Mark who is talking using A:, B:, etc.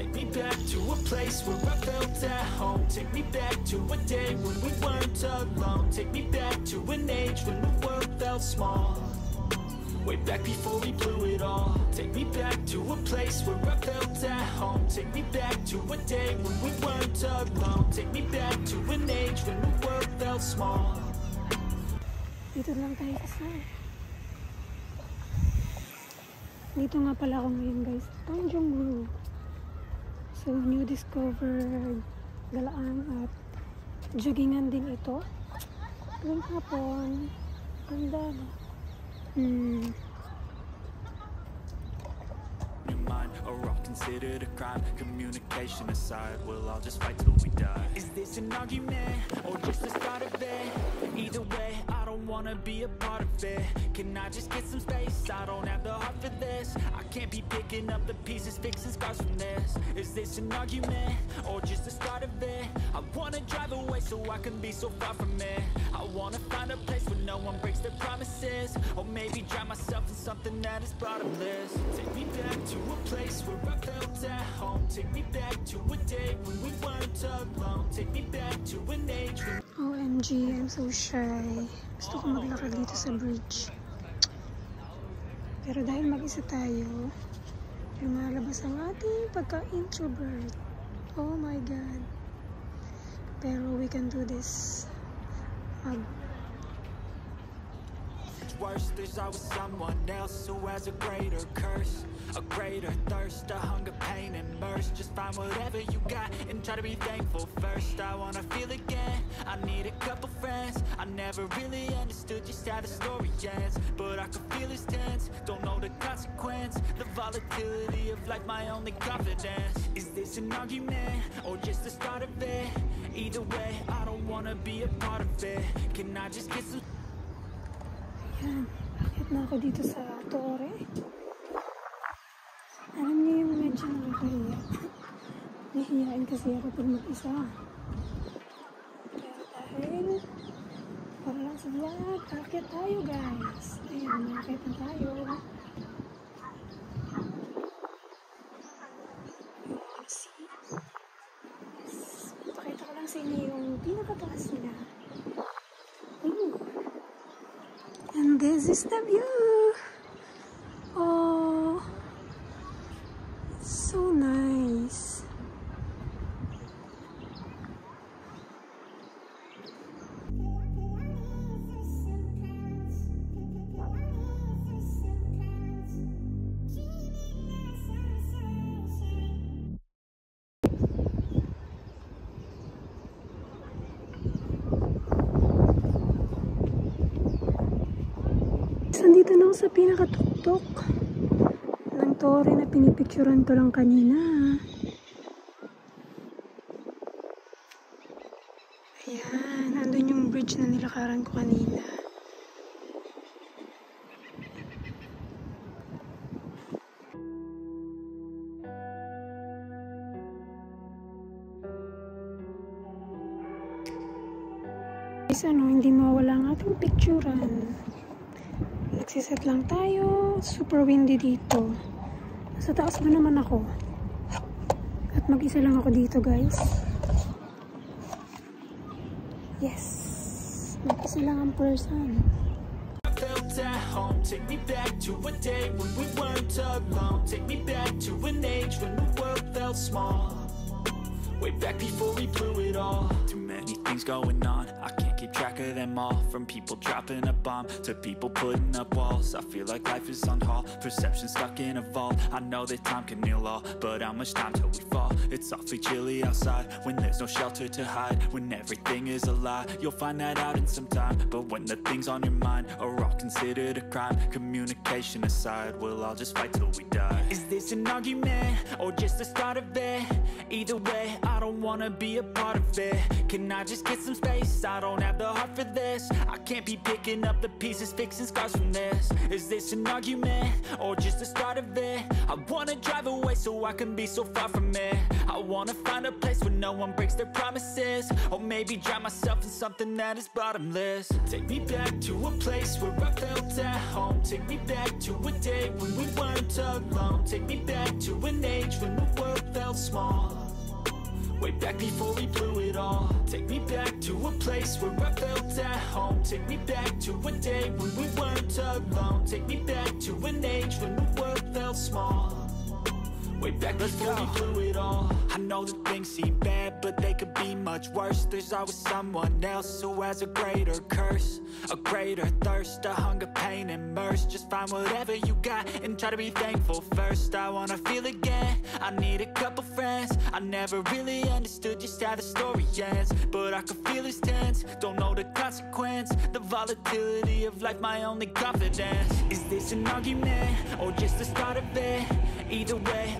A: Take me back to a place where I felt at home. Take me back to a day when we weren't alone. Take me back to an age when the world felt small. Way back before we blew it all. Take me back to a place where I felt at home. Take me back to a day when we weren't alone. Take me back to an age when the world felt small.
B: Dito lang tayo kasi. Dito nga pala ako ngayon guys. Tanjung. So new discovered galaan at joggingan din ito. Tuwing hapon. Ganda no?
A: Or all considered a crime. Communication aside, we'll all just fight till we die. Is this an argument or just the start of it? Either way, I don't wanna be a part of it. Can I just get some space? I don't have the heart for this. I can't be picking up the pieces, fixing scars from this. Is this an argument or just the start of it? I wanna drive away so I can be so far from it. I wanna find a place where no one breaks their promises. Or maybe drown myself in something that is bottomless. Take me back to a place where I felt at home. Take me back to a day when we weren't alone. Take me back to an age when...
B: OMG, I'm so shy. Gusto ko maglakad dito sa bridge. Pero dahil mag-isa tayo, lumalabas ang ating pagka-introvert. Oh my God. Pero we can do this.
A: Worse, there's always someone else who has a greater curse, a greater thirst, a hunger, pain, and mercy. Just find whatever you got and try to be thankful first. I wanna feel again, I need a couple friends. I never really understood just how the story ends, but I can feel it's tense, don't know the consequence. The volatility of life, my only confidence. Is this an argument or just the start of it? Either way, I don't wanna be a part of it. Can I just get some...
B: Yan, akit na ako dito sa Torre. Alam niyo yung medyo nakakahiya. Nahihiyain kasi ako pag mag-isa. Pero dahil, para lang sa vlog, akit tayo guys. Ayan, akit na tayo. See? Yes. Pakita ko lang sa inyo yung pinakataas nila. And this is the view. Oh, it's so nice. Nandito na ako sa pinakatuktok ng Torre na pinipicturan ko lang kanina. Ayan, andun yung bridge na nilakaran ko kanina. Guys, hindi mawala ang ating picturan. Nagsiset lang tayo. Super windy dito. Nasa taas ba naman ako? At mag-isa lang ako dito guys. Yes. Mag-isa lang ang person.
A: At home, take me back to a day when we weren't alone. Take me back to an age when the world felt small. Way back before we blew it all. Too many things going on, I can't keep track of them all. From people dropping a bomb to people putting up walls. I feel like life is on hold, perception stuck in a vault. I know that time can heal all, but how much time till we fall? It's awfully chilly outside when there's no shelter to hide. When everything is a lie, you'll find that out in some time. But when the things on your mind are all considered a crime, communication aside, we'll all just fight till we die. Is this an argument or just the start of it? Either way, I don't wanna be a part of it. Can I just get some space? I don't have the heart for this. I can't be picking up the pieces, fixing scars from this. Is this an argument or just the start of it? I wanna drive away so I can be so far from it. I wanna find a place where no one breaks their promises. Or maybe drown myself in something that is bottomless. Take me back to a place where I felt at home. home. Take me back to a day when we weren't alone. Take me back to an age when the world felt small. Way back before we blew it all. Take me back to a place where I felt at home. Take me back to a day when we weren't alone. Take me back to an age when the world felt small. Way back before we blew it all. I know that things seem bad, but they could be much worse. There's always someone else who has a greater curse, a greater thirst, a hunger, pain, and mercy. Just find whatever you got and try to be thankful first. I wanna feel again, I need a couple friends. I never really understood just how the story ends, but I can feel it's tense, don't know the consequence. The volatility of life, my only confidence. Is this an argument, or just the start of it? Either way,